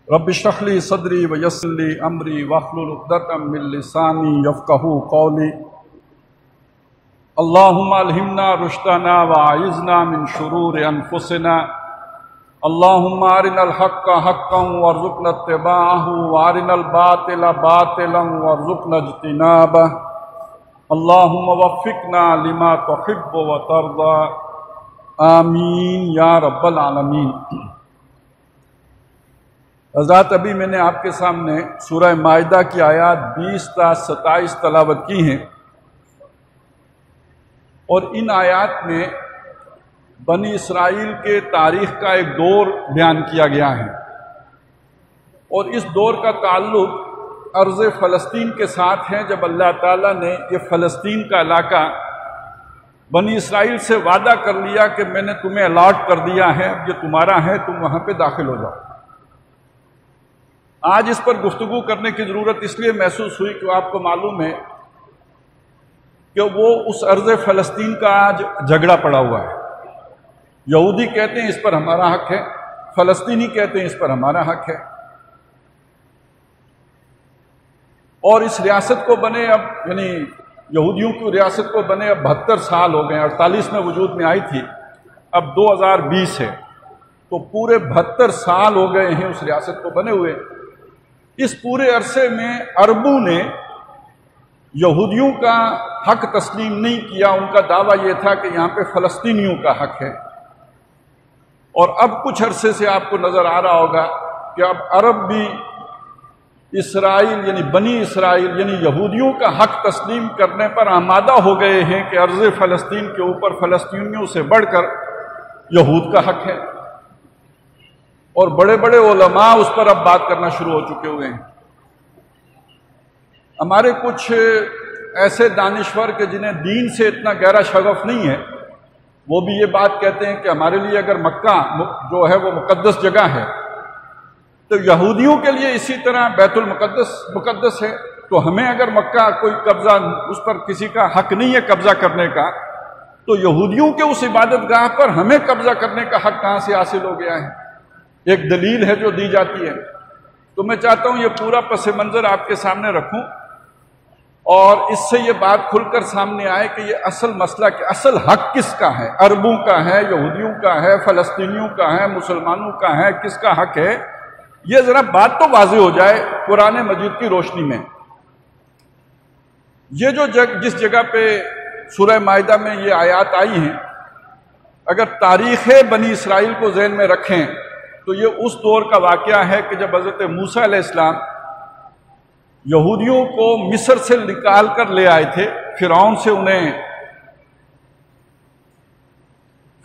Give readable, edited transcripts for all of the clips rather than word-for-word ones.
رب اشرح لي صدري ويسر لي امري واحلل عقدة من لساني يفقهوا قولي اللهم الهمنا رشدنا واعذنا من شرور انفسنا اللهم ارنا الحق حقا وارزقنا اتباعه وارنا الباطل باطلا وارزقنا اجتنابه اللهم وفقنا لما تحب وترضى آمین یا رب العالمین۔ حضرات ابھی میں نے آپ کے سامنے سورہ مائدہ کی آیات 20 تا 27 تلاوت کی ہیں، اور ان آیات میں بنی اسرائیل کے تاریخ کا ایک دور بیان کیا گیا ہے، اور اس دور کا تعلق ارض فلسطین کے ساتھ ہے، جب اللہ تعالیٰ نے یہ فلسطین کا علاقہ بنی اسرائیل سے وعدہ کر لیا کہ میں نے تمہیں الاٹ کر دیا ہے، یہ تمہارا ہے، تم وہاں پہ داخل ہو جاؤ۔ آج اس پر گفتگو کرنے کی ضرورت اس لیے محسوس ہوئی کہ آپ کو معلوم ہے کہ وہ اس ارض فلسطین کا آج جھگڑا پڑا ہوا ہے۔ یہودی کہتے ہیں اس پر ہمارا حق ہے، فلسطینی کہتے ہیں اس پر ہمارا حق ہے، اور اس ریاست کو بنے اب یعنی یہودیوں کی ریاست کو بنے اب 72 سال ہو گئے، 48 میں وجود میں آئی تھی، اب 2020 ہے، تو پورے 72 سال ہو گئے ہیں اس ریاست کو بنے ہوئے۔ اس پورے عرصے میں عربوں نے یہودیوں کا حق تسلیم نہیں کیا، ان کا دعویٰ یہ تھا کہ یہاں پہ فلسطینیوں کا حق ہے، اور اب کچھ عرصے سے آپ کو نظر آ رہا ہوگا کہ اب عرب بھی اسرائیل یعنی بنی اسرائیل یعنی یہودیوں کا حق تسلیم کرنے پر آمادہ ہو گئے ہیں کہ ارض فلسطین کے اوپر فلسطینیوں سے بڑھ کر یہود کا حق ہے، اور بڑے بڑے علماء اس پر اب بات کرنا شروع ہو چکے ہوئے ہیں۔ ہمارے کچھ ایسے دانشور کہ جنہیں دین سے اتنا گہرا شغف نہیں ہے، وہ بھی یہ بات کہتے ہیں کہ ہمارے لیے اگر مکہ جو ہے وہ مقدس جگہ ہے، تو یہودیوں کے لیے اسی طرح بیت المقدس مقدس ہے، تو ہمیں اگر مکہ کوئی قبضہ اس پر کسی کا حق نہیں ہے قبضہ کرنے کا، تو یہودیوں کے اس عبادت گاہ پر ہمیں قبضہ کرنے کا حق کہاں سے حاصل ہو گیا ہے؟ ایک دلیل ہے جو دی جاتی ہے۔ تو میں چاہتا ہوں یہ پورا پس منظر آپ کے سامنے رکھوں، اور اس سے یہ بات کھل کر سامنے آئے کہ یہ اصل مسئلہ کہ اصل حق کس کا ہے، عربوں کا ہے، یہودیوں کا ہے، فلسطینیوں کا ہے، مسلمانوں کا ہے، کس کا حق ہے؟ یہ ذرا بات تو واضح ہو جائے قرآن مجید کی روشنی میں۔ یہ جو جس جگہ پہ سورہ مائدہ میں یہ آیات آئی ہیں، اگر تاریخ بنی اسرائیل کو ذہن میں رکھیں تو یہ اس دور کا واقعہ ہے کہ جب حضرت موسیٰ علیہ السلام یہودیوں کو مصر سے نکال کر لے آئے تھے، فرعون سے انہیں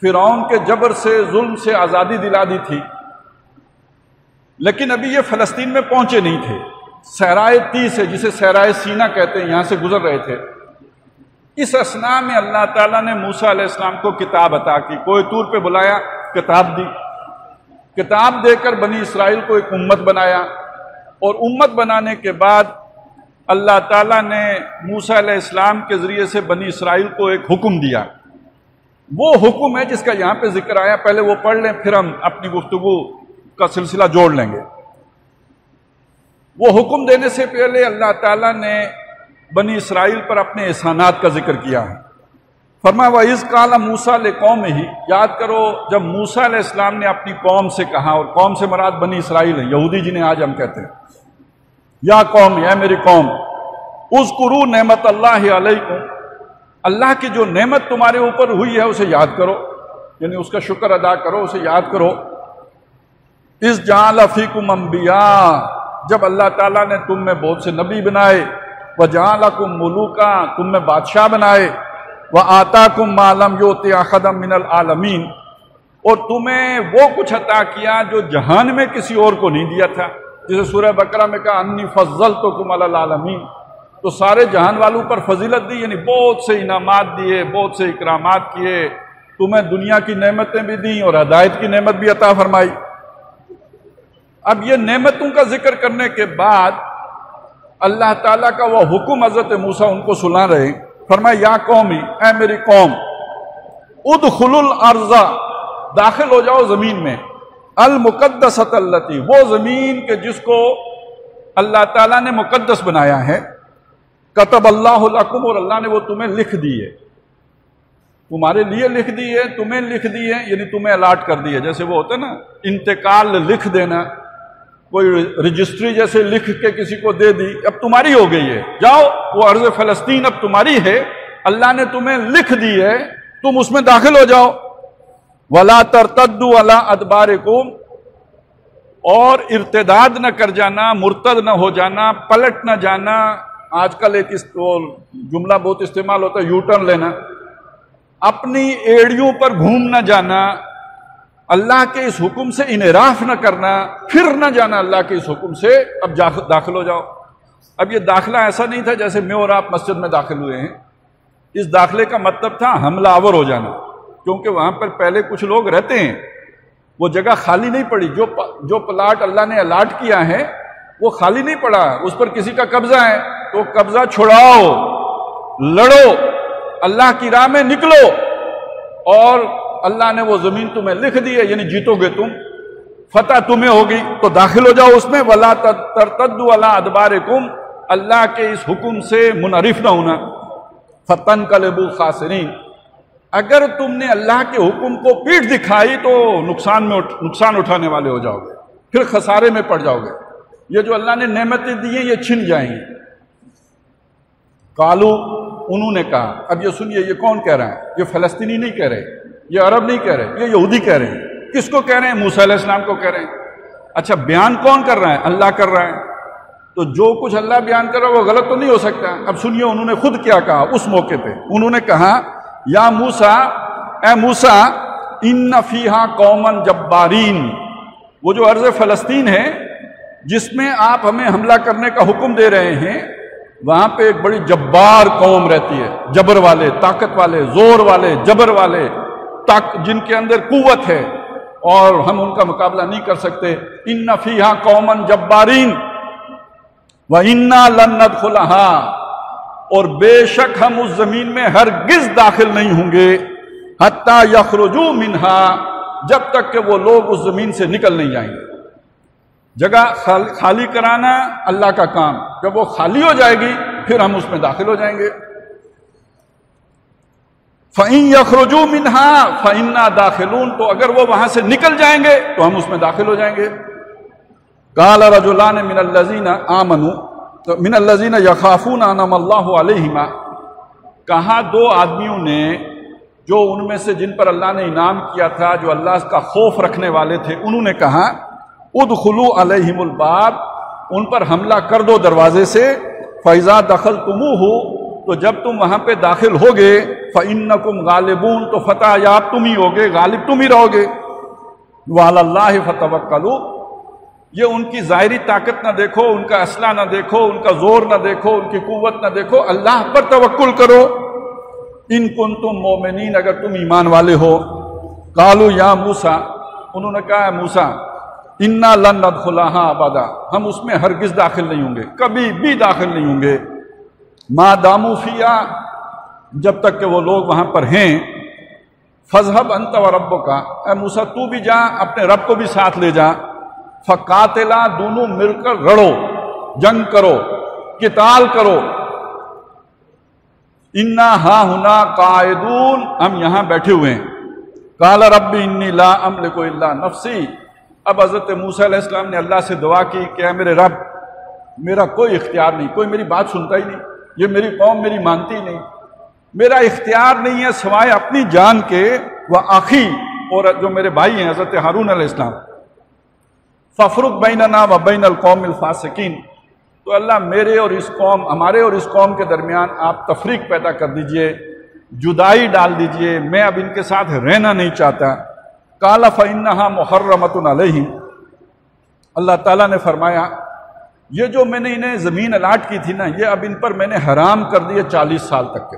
فرعون کے جبر سے ظلم سے آزادی دلا دی تھی، لیکن ابھی یہ فلسطین میں پہنچے نہیں تھے، صحرائے تیس ہے جسے صحرائے سینا کہتے ہیں، یہاں سے گزر رہے تھے۔ اس اثناء میں اللہ تعالیٰ نے موسیٰ علیہ السلام کو کتاب عطا کی، کوہ طور پہ بلایا، کتاب دی، کتاب دے کر بنی اسرائیل کو ایک امت بنایا، اور امت بنانے کے بعد اللہ تعالیٰ نے موسیٰ علیہ السلام کے ذریعے سے بنی اسرائیل کو ایک حکم دیا۔ وہ حکم ہے جس کا یہاں پہ ذکر آیا، پہلے وہ پڑھ لیں پھر ہم اپنی گفتگو کا سلسلہ جوڑ لیں گے۔ وہ حکم دینے سے پہلے اللہ تعالیٰ نے بنی اسرائیل پر اپنے احسانات کا ذکر کیا ہے۔ فرمایا وَإِذْ قَالَ مُوسَىٰ لِقَوْمِهِ، یاد کرو جب موسیٰ علیہ السلام نے اپنی قوم سے کہا، اور قوم سے مراد بنی اسرائیل ہے، یہودی جنہیں آج ہم کہتے ہیں، یا قوم، اے میری قوم، اذکروا نعمت اللہ علیکم، اللہ کی جو نعمت تمہارے اوپر ہوئی ہے اسے یاد کرو، یعنی اس کا شکر ادا کرو، اسے یاد کرو۔ اذ جعل فیکم انبیاء، جب اللہ تعالیٰ نے تم میں بہت سے نبی بنائے، وجعلکم ملوکا، تم میں بادشاہ بنائے، وآتاکم ما لم یؤت احدا من العالمین، اور تمہیں وہ کچھ عطا کیا جو جہان میں کسی اور کو نہیں دیا تھا، جسے سورہ بقرہ میں کہا انی فضلتکم علی العالمین، تو سارے جہان والوں پر فضیلت دی، یعنی بہت سے انعامات دیے، بہت سے اکرامات کیے، تمہیں دنیا کی نعمتیں بھی دیں اور ہدایت کی نعمت بھی عطا فرمائی۔ اب یہ نعمتوں کا ذکر کرنے کے بعد اللہ تعالیٰ کا وہ حکم حضرت موسیٰ ان کو سنا رہے، فرمایا یا قومی، اے میری قوم، ادخلوا الارض، داخل ہو جاؤ زمین میں، المقدسۃ التی، وہ زمین کہ جس کو اللہ تعالیٰ نے مقدس بنایا ہے، کتب اللہ لکم، اور اللہ نے وہ تمہیں لکھ دی ہے، تمہارے لیے لکھ دی ہے، تمہیں لکھ دی ہے، یعنی تمہیں الاٹ کر دی ہے. جیسے وہ ہوتا ہے نا انتقال لکھ دینا، کوئی رجسٹری جیسے لکھ کے کسی کو دے دی، اب تمہاری ہو گئی ہے، جاؤ وہ ارض فلسطین اب تمہاری ہے، اللہ نے تمہیں لکھ دی ہے، تم اس میں داخل ہو جاؤ. وَلَا تَرْتَدُّوا عَلَىٰ أَدْبَارِكُمْ، اور ارتداد نہ کر جانا، مرتد نہ ہو جانا، پلٹ نہ جانا. آج کل ایک جملہ بہت استعمال ہوتا ہے، یو ٹرن لینا، اپنی ایڑیوں پر گھوم نہ جانا، اللہ کے اس حکم سے انحراف نہ کرنا، پھر نہ جانا اللہ کے اس حکم سے، اب داخل ہو جاؤ. اب یہ داخلہ ایسا نہیں تھا جیسے میں اور آپ مسجد میں داخل ہوئے ہیں، اس داخلے کا مطلب تھا حملہ آور ہو جانا، کیونکہ وہاں پر پہلے کچھ لوگ رہتے ہیں، وہ جگہ خالی نہیں پڑی، جو پلاٹ اللہ نے الاٹ کیا ہے وہ خالی نہیں پڑا، اس پر کسی کا قبضہ ہے، تو قبضہ چھڑاؤ، لڑو، اللہ کی راہ میں نکلو، اور اللہ نے وہ زمین تمہیں لکھ دی ہے، یعنی جیتو گے تم، فتح تمہیں ہوگی، تو داخل ہو جاؤ اس میں. وَلَا تَرْتَدُّوا عَلَىٰ أَدْبَارِكُمْ، اللہ کے اس حکم سے منحرف نہ ہونا. فَتَنْقَلِبُوا خَاسِرِينَ، اگر تم نے اللہ کے حکم کو پیٹھ دکھائی تو نقصان اٹھانے والے ہو جاؤ گے، پھر خسارے میں پڑ جاؤ گے. یہ جو اللہ نے نعمتیں دی ہیں یہ چھن جائیں گی. قالو، انہوں نے کہا. اب یہ سنیے، یہ کون کہہ رہا ہے؟ یہ فلسطینی نہیں کہہ رہے، یہ عرب نہیں کہہ رہے، یہ یہودی کہہ رہے ہیں. کس کو کہہ رہے ہیں؟ موسیٰ علیہ السلام کو کہہ رہے ہیں. اچھا، بیان کون کر رہا ہے؟ اللہ کر رہا ہے. تو جو کچھ اللہ بیان کر رہا ہے وہ غلط تو نہیں ہو سکتا. اب سنیے انہوں نے خود کیا کہا اس موقع پہ. انہوں نے کہا یا موسیٰ، اے موسیٰ، ان فیہا قوما جبارین، وہ جو ارض فلسطین ہے جس میں آپ ہمیں حملہ کرنے کا حکم دے رہے ہیں، وہاں پہ ایک بڑی جبار قوم رہتی ہے، جبر والے، طاقت والے، زور والے، جبر والے، جن کے اندر قوت ہے اور ہم ان کا مقابلہ نہیں کر سکتے. ان فیہا قوما جبارین وَإِنَّا لَن نَدْخُلَهَا، اور بے شک ہم اس زمین میں ہرگز داخل نہیں ہوں گے، حَتَّى يَخْرُجُوا مِنْهَا، جب تک کہ وہ لوگ اس زمین سے نکل نہیں جائیں گے. جگہ خالی کرانا اللہ کا کام، جب وہ خالی ہو جائے گی پھر ہم اس میں داخل ہو جائیں گے. فَإِن يَخْرُجُوا مِنْهَا فَإِنَّا دَاخِلُونَ، تو اگر وہ وہاں سے نکل جائیں گے تو ہم اس میں داخل ہو جائیں گے. قال رجلان من الذين آمنوا من الذين يخافون انعم الله عليهما، کہا دو آدمیوں نے جو ان میں سے جن پر اللہ نے انعام کیا تھا، جو اللہ کا خوف رکھنے والے تھے، انہوں نے کہا ادخلوا علیہم الباب، ان پر حملہ کر دو دروازے سے. فاذا دخلتموہ، تو جب تم وہاں پہ داخل ہوگے، فانکم غالبون، تو فتح یاب تم ہی ہوگے، غالب تم ہی رہو گے. وعلی اللہ فتوکلوا، یہ ان کی ظاہری طاقت نہ دیکھو، ان کا اسلحہ نہ دیکھو، ان کا زور نہ دیکھو، ان کی قوت نہ دیکھو، اللہ پر توکل کرو. ان کنتم مومنین، اگر تم ایمان والے ہو. قالوا یا موسیٰ، انہوں نے کہا موسیٰ، انا لن ندخلها ابدا، ہم اس میں ہرگز داخل نہیں ہوں گے، کبھی بھی داخل نہیں ہوں گے. ما داموا فیہا، جب تک کہ وہ لوگ وہاں پر ہیں. فاذهب انت وربک، اے موسیٰ تو بھی جا، اپنے رب کو بھی ساتھ لے جا. فقاتلا، دونوں مل کر لڑو، جنگ کرو، قتال کرو. انا ہا ہنا قاعدون، ہم یہاں بیٹھے ہوئے ہیں. قال رب انی لا املک الا نفسی، اب حضرت موسیٰ علیہ السلام نے اللہ سے دعا کی کہ اے میرے رب، میرا کوئی اختیار نہیں، کوئی میری بات سنتا ہی نہیں، یہ میری قوم میری مانتی ہی نہیں، میرا اختیار نہیں ہے سوائے اپنی جان کے، وآخی، اور جو میرے بھائی ہیں حضرت ہارون علیہ السلام. فَافْرُقْ بَيْنَنَا وَبَيْنَ الْقَوْمِ الْفَاسِقِينَ، تو اللہ میرے اور اس قوم، ہمارے اور اس قوم کے درمیان آپ تفریق پیدا کر دیجئے، جدائی ڈال دیجئے، میں اب ان کے ساتھ رہنا نہیں چاہتا. قَالَ فَإِنَّهَا مُحَرَّمَةٌ عَلَيْهِمْ، اللہ تعالیٰ نے فرمایا یہ جو میں نے انہیں زمین الاٹ کی تھی نا، یہ اب ان پر میں نے حرام کر دیے 40 سال تک کے.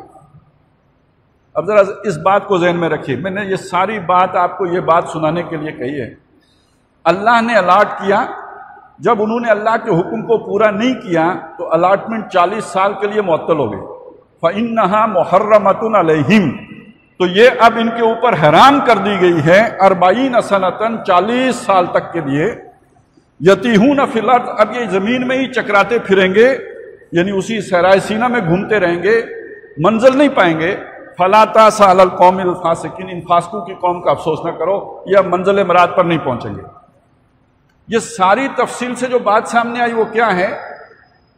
اب ذرا اس بات کو ذہن میں رکھیے، میں نے یہ ساری بات آپ کو یہ بات سنانے کے لیے کہی ہے. اللہ نے الاٹ کیا، جب انہوں نے اللہ کے حکم کو پورا نہیں کیا تو الاٹمنٹ 40 سال کے لیے معطل ہو گئی. فَإِنَّهَا مُحَرَّمَةٌ عَلَيْهِمْ، تو یہ اب ان کے اوپر حرام کر دی گئی ہے 40 سنتن 40 سال تک کے لیے یتیہون فی الارض، اب یہ زمین میں ہی چکراتے پھریں گے، یعنی اسی صحرائے سینا میں گھومتے رہیں گے، منزل نہیں پائیں گے۔ فلا تأس علی القوم الفاسقین، ان فاسقوں کی قوم کا افسوس نہ کرو، یہ منزل مراد پر نہیں پہنچیں گے۔ یہ ساری تفصیل سے جو بات سامنے آئی وہ کیا ہے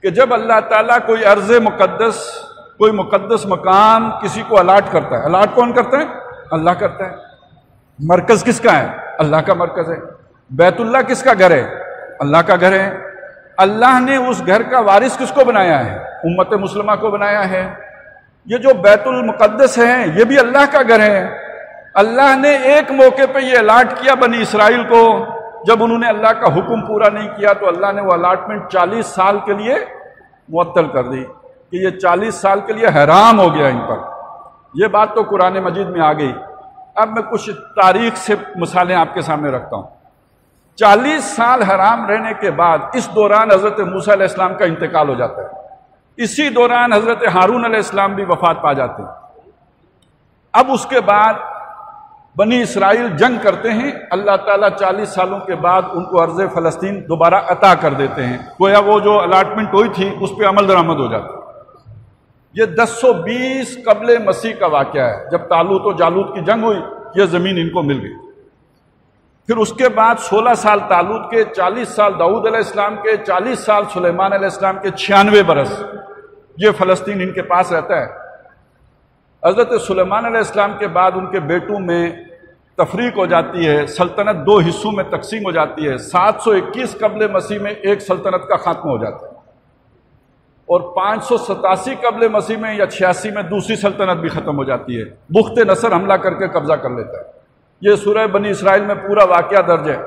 کہ جب اللہ تعالیٰ کوئی ارض مقدس، کوئی مقدس مقام کسی کو الاٹ کرتا ہے، الاٹ کون کرتا ہے؟ اللہ کرتا ہے۔ مرکز کس کا ہے؟ اللہ کا مرکز ہے۔ بیت اللہ کس کا گھر ہے؟ اللہ کا گھر ہے۔ اللہ نے اس گھر کا وارث کس کو بنایا ہے؟ امت مسلمہ کو بنایا ہے۔ یہ جو بیت المقدس ہے یہ بھی اللہ کا گھر ہے۔ اللہ نے ایک موقع پہ یہ الاٹ کیا بنی اسرائیل کو، جب انہوں نے اللہ کا حکم پورا نہیں کیا تو اللہ نے وہ الاٹمنٹ 40 سال کے لیے معطل کر دی کہ یہ 40 سال کے لیے حرام ہو گیا ان پر۔ یہ بات تو قرآن مجید میں آ گئی۔ اب میں کچھ تاریخ سے مثالیں آپ کے سامنے رکھتا ہوں۔ 40 سال حرام رہنے کے بعد اس دوران حضرت موسیٰ علیہ السلام کا انتقال ہو جاتا ہے۔ اسی دوران حضرت ہارون علیہ السلام بھی وفات پا جاتے ہیں۔ اب اس کے بعد بنی اسرائیل جنگ کرتے ہیں، اللہ تعالیٰ 40 سالوں کے بعد ان کو ارض فلسطین دوبارہ عطا کر دیتے ہیں، گویا وہ جو الاٹمنٹ ہوئی تھی اس پہ عمل درآمد ہو جاتا ہے۔ یہ 1020 قبل مسیح کا واقعہ ہے، جب طالوت و جالوت کی جنگ ہوئی یہ زمین ان کو مل گئی۔ پھر اس کے بعد 16 سال طالوت کے، 40 سال داؤد علیہ السلام کے، 40 سال سلیمان علیہ السلام کے، 96 برس یہ فلسطین ان کے پاس رہتا ہے۔ حضرت سلیمان علیہ السلام کے بعد ان کے بیٹوں میں تفریق ہو جاتی ہے، سلطنت 2 حصوں میں تقسیم ہو جاتی ہے۔ 721 قبل مسیح میں ایک سلطنت کا خاتمہ ہو جاتا ہے، اور 587 قبل مسیح میں یا 86 میں دوسری سلطنت بھی ختم ہو جاتی ہے۔ بخت نصر حملہ کر کے قبضہ کر لیتا ہے۔ یہ سورہ بنی اسرائیل میں پورا واقعہ درج ہے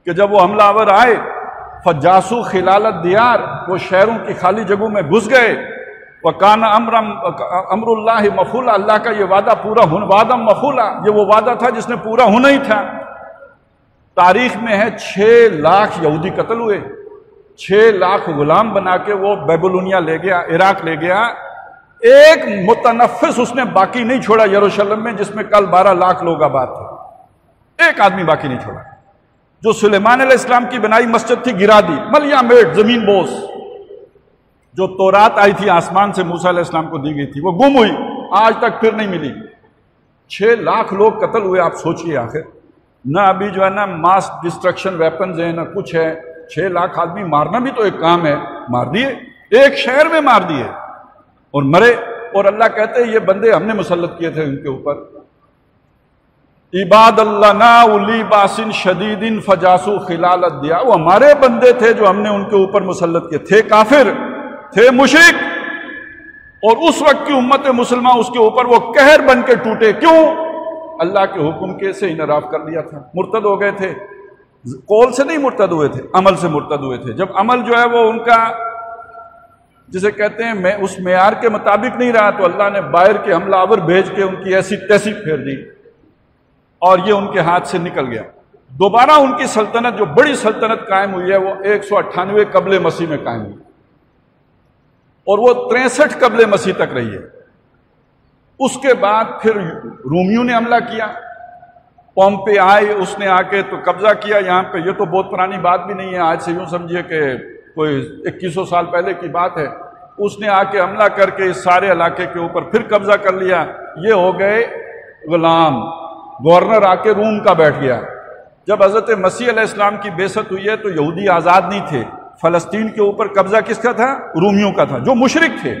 کہ جب وہ حملہ آور آئے فجاسو خلال الدیار، وہ شہروں کی خالی جگہوں میں گھس گئے۔ وَكَانَ امر اللہ مفعولا، اللہ کا یہ وعدہ پورا ہونا، وعدہ مفعولا، یہ وہ وعدہ تھا جس نے پورا ہونا ہی تھا۔ تاریخ میں ہے 6 لاکھ یہودی قتل ہوئے، 6 لاکھ غلام بنا کے وہ بیبلونیا لے گیا، عراق لے گیا۔ ایک متنفس اس نے باقی نہیں چھوڑا یروشلم میں، جس میں کل 12 لاکھ لوگ آباد تھے، ایک آدمی باقی نہیں چھوڑا۔ جو سلیمان علیہ السلام کی بنائی مسجد تھی گرا دی، ملیا میٹ، زمین بوس۔ جو تورات آئی تھی آسمان سے موسیٰ علیہ السلام کو دی گئی تھی وہ گم ہوئی، آج تک پھر نہیں ملی۔ 6 لاکھ لوگ قتل ہوئے۔ آپ سوچئے آخر نہ ابھی جو ہے نا ماس ڈسٹرکشن ویپنز ہیں، نہ کچھ ہے۔ 6 لاکھ آدمی مارنا بھی تو ایک کام ہے، مار دیے، ایک شہر میں مار دیے اور مرے۔ اور اللہ کہتے ہیں یہ بندے ہم نے مسلط کیے تھے ان کے اوپر۔ عباد اللہ نا اولی باسن شدید فجاسو خلال الدیار، وہ ہمارے بندے تھے جو ہم نے ان کے اوپر مسلط کیے، تھے کافر، تھے مشرک، اور اس وقت کی امت مسلمہ اس کے اوپر وہ قہر بن کے ٹوٹے۔ کیوں؟ اللہ کے حکم کے سے انحراف کر لیا تھا، مرتد ہو گئے تھے۔ قول سے نہیں مرتد ہوئے تھے، عمل سے مرتد ہوئے تھے۔ جب عمل جو ہے وہ ان کا جسے کہتے ہیں میں اس معیار کے مطابق نہیں رہا تو اللہ نے باہر کے حملہ آور بھیج کے ان کی ایسی تیسی پھیر دی اور یہ ان کے ہاتھ سے نکل گیا۔ دوبارہ ان کی سلطنت جو بڑی سلطنت قائم ہوئی ہے وہ 198 قبل مسیح میں قائم ہوئی، اور وہ 63 قبل مسیح تک رہی ہے۔ اس کے بعد پھر رومیوں نے حملہ کیا، پومپے آئے، اس نے آ کے تو قبضہ کیا یہاں پہ۔ یہ تو بہت پرانی بات بھی نہیں ہے، آج سے یوں سمجھیے کہ کوئی 2100 سال پہلے کی بات ہے۔ اس نے آ کے حملہ کر کے اس سارے علاقے کے اوپر پھر قبضہ کر لیا۔ یہ ہو گئے غلام، گورنر آ کے روم کا بیٹھ گیا۔ جب حضرت مسیح علیہ السلام کی بعثت ہوئی ہے تو یہودی آزاد نہیں تھے، فلسطین کے اوپر قبضہ کس کا تھا؟ رومیوں کا تھا، جو مشرک تھے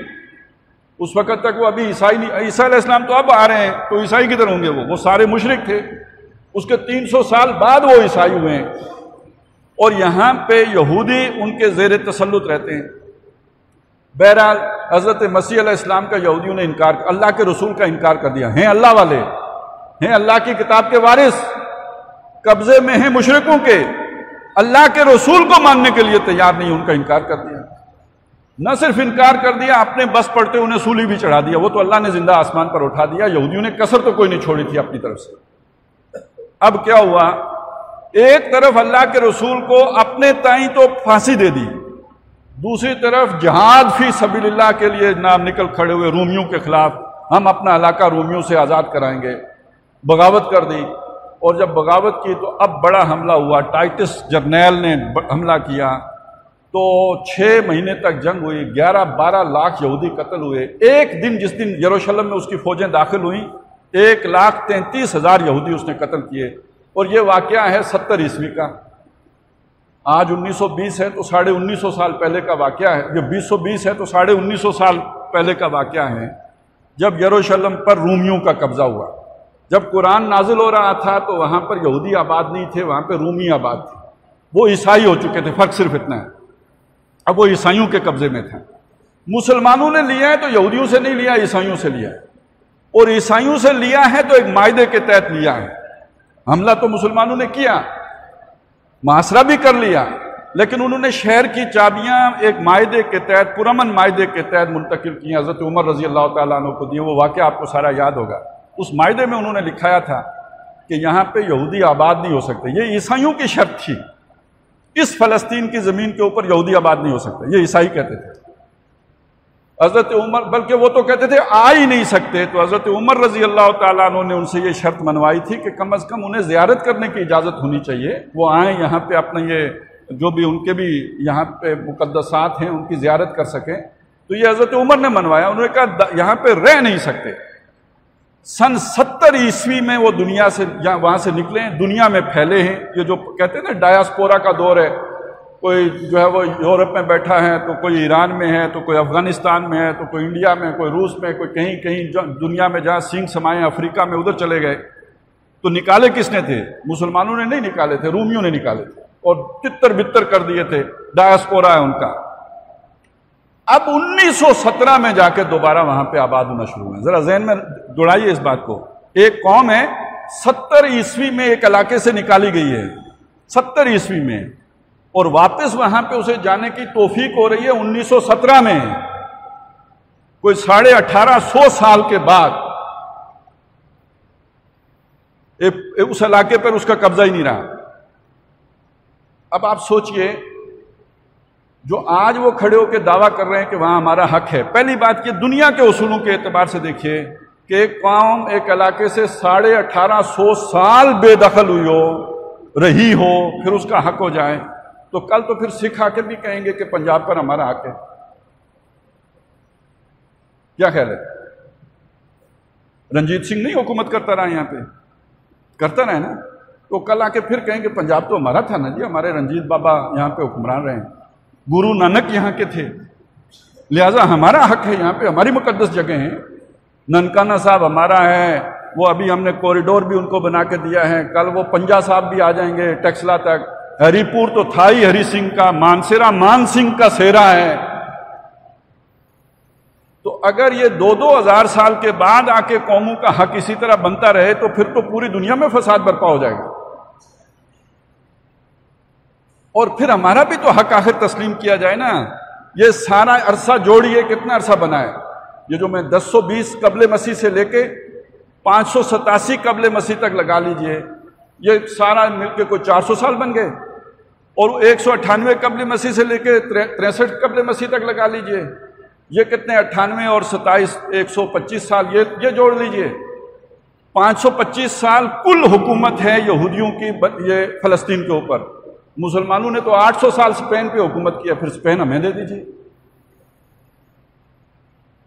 اس وقت تک۔ وہ ابھی عیسائی نہیں، عیسیٰ علیہ السلام تو اب آ رہے ہیں تو عیسائی کدھر ہوں گے؟ وہ سارے مشرک تھے۔ اس کے 300 سال بعد وہ عیسائی ہوئے ہیں، اور یہاں پہ یہودی ان کے زیر تسلط رہتے ہیں۔ بہرحال حضرت مسیح علیہ السلام کا یہودیوں نے انکار، اللہ کے رسول کا انکار کر دیا۔ ہیں اللہ والے، ہیں اللہ کی کتاب کے وارث، قبضے میں ہیں مشرکوں کے، اللہ کے رسول کو ماننے کے لیے تیار نہیں، ان کا انکار کر دیا۔ نہ صرف انکار کر دیا، اپنے بس پڑتے انہیں سولی بھی چڑھا دیا۔ وہ تو اللہ نے زندہ آسمان پر اٹھا دیا، یہودیوں نے کسر تو کوئی نہیں چھوڑی تھی اپنی طرف سے۔ اب کیا ہوا؟ ایک طرف اللہ کے رسول کو اپنے تائیں تو پھانسی دے دی، دوسری طرف جہاد فی سبیل اللہ کے لیے نام نکل کھڑے ہوئے رومیوں کے خلاف۔ ہم اپنا علاقہ رومیوں سے آزاد کرائیں گے، بغاوت کر دی۔ اور جب بغاوت کی تو اب بڑا حملہ ہوا، ٹائٹس جرنیل نے حملہ کیا، تو 6 مہینے تک جنگ ہوئی، 11-12 لاکھ یہودی قتل ہوئے۔ ایک دن جس دن یروشلم میں اس کی فوجیں داخل ہوئیں، 1,33,000 یہودی اس نے قتل کیے۔ اور یہ واقعہ ہے 70 عیسوی کا۔ آج 1920 ہے تو 1950 سال پہلے کا واقعہ ہے، یہ 2020 ہے تو 1950 سال پہلے کا واقعہ ہے، جب یروشلم پر رومیوں کا قبضہ ہوا۔ جب قرآن نازل ہو رہا تھا تو وہاں پر یہودی آباد نہیں تھے، وہاں پہ رومی آباد تھے، وہ عیسائی ہو چکے تھے، فرق صرف اتنا ہے، اب وہ عیسائیوں کے قبضے میں تھے۔ مسلمانوں نے لیا ہے تو یہودیوں سے نہیں لیا، عیسائیوں سے لیا ہے، اور عیسائیوں سے لیا ہے تو ایک معاہدے کے تحت لیا ہے۔ حملہ تو مسلمانوں نے کیا، محاصرہ بھی کر لیا، لیکن انہوں نے شہر کی چابیاں ایک معاہدے کے تحت، پرامن معاہدے کے تحت منتقل کی، حضرت عمر رضی اللہ تعالیٰ عنہ کو دی۔ وہ واقعہ آپ کو سارا یاد ہوگا۔ اس معاہدے میں انہوں نے لکھایا تھا کہ یہاں پہ یہودی آباد نہیں ہو سکتے، یہ عیسائیوں کی شرط تھی، اس فلسطین کی زمین کے اوپر یہودی آباد نہیں ہو سکتے، یہ عیسائی کہتے تھے۔ حضرت عمر، بلکہ وہ تو کہتے تھے آ ہی نہیں سکتے، تو حضرت عمر رضی اللہ تعالیٰ عنہ نے ان سے یہ شرط منوائی تھی کہ کم از کم انہیں زیارت کرنے کی اجازت ہونی چاہیے، وہ آئیں یہاں پہ اپنا یہ جو بھی ان کے بھی یہاں پہ مقدسات ہیں ان کی زیارت کر سکیں۔ تو یہ حضرت عمر نے منوایا، انہوں نے کہا یہاں پہ رہ نہیں سکتے۔ سن 70 عیسوی میں وہ دنیا سے وہاں سے نکلے ہیں، دنیا میں پھیلے ہیں۔ یہ جو کہتے ہیں نا ڈایاسپورا کا دور ہے، کوئی جو ہے وہ یورپ میں بیٹھا ہے، تو کوئی ایران میں ہے، تو کوئی افغانستان میں ہے، تو کوئی انڈیا میں، کوئی روس میں، کوئی کہیں کہیں دنیا میں جہاں سینگ سمائے، افریقہ میں ادھر چلے گئے۔ تو نکالے کس نے تھے؟ مسلمانوں نے نہیں نکالے تھے، رومیوں نے نکالے تھے، اور تتر بتر کر دیے تھے، ڈایاسپورا ہے ان کا۔ اب 1917 میں جا کے دوبارہ وہاں پہ آباد ہونا شروع ہوئے۔ ذرا ذہن میں دوڑائیے اس بات کو، ایک قوم ہے 70 عیسوی میں ایک علاقے سے نکالی گئی ہے، 70 عیسوی میں، اور واپس وہاں پہ اسے جانے کی توفیق ہو رہی ہے 1917 میں، کوئی 1850 سال کے بعد۔ اس علاقے پر اس کا قبضہ ہی نہیں رہا۔ اب آپ سوچئے، جو آج وہ کھڑے ہو کے دعویٰ کر رہے ہیں کہ وہاں ہمارا حق ہے، پہلی بات کہ دنیا کے اصولوں کے اعتبار سے دیکھیے کہ ایک قوم ایک علاقے سے 1850 سال بے دخل ہوئی ہو، رہی ہو، پھر اس کا حق ہو جائے، تو کل تو پھر سکھ آ کے بھی کہیں گے کہ پنجاب پر ہمارا حق ہے۔ کیا خیال ہے؟ رنجیت سنگھ نہیں حکومت کرتا رہا یہاں پہ، کرتا رہے نا، تو کل آ کے پھر کہیں گے پنجاب تو ہمارا تھا نا جی، ہمارے رنجیت بابا یہاں پہ حکمران رہے ہیں، گرو نانک یہاں کے تھے، لہٰذا ہمارا حق ہے، یہاں پہ ہماری مقدس جگہ ہیں، ننکانہ صاحب ہمارا ہے، وہ ابھی ہم نے کوریڈور بھی ان کو بنا کے دیا ہے، کل وہ پنجا صاحب بھی آ جائیں گے ٹیکسلا تک، ہری پور تو تھا ہی ہری سنگھ کا، مانسیرا مان سنگھ کا سیرا ہے۔ تو اگر یہ 2000 سال کے بعد آ کے قوموں کا حق اسی طرح بنتا رہے تو پھر تو پوری دنیا میں فساد برپا ہو جائے گا، اور پھر ہمارا بھی تو حق آخر تسلیم کیا جائے نا۔ یہ سارا عرصہ جوڑیے، کتنا عرصہ بنا ہے؟ یہ جو میں 1020 قبل مسیح سے لے کے 587 قبل مسیح تک لگا لیجئے، یہ سارا مل کے کوئی 400 سال بن گئے، اور 198 قبل مسیح سے لے کے 63 قبل مسیح تک لگا لیجئے، یہ کتنے 98 اور 27 125 سال، یہ جوڑ لیجئے، 525 سال کل حکومت ہے یہودیوں کی یہ فلسطین کے اوپر۔ مسلمانوں نے تو 800 سال اسپین پہ حکومت کیا، پھر اسپین ہمیں دے دیجیے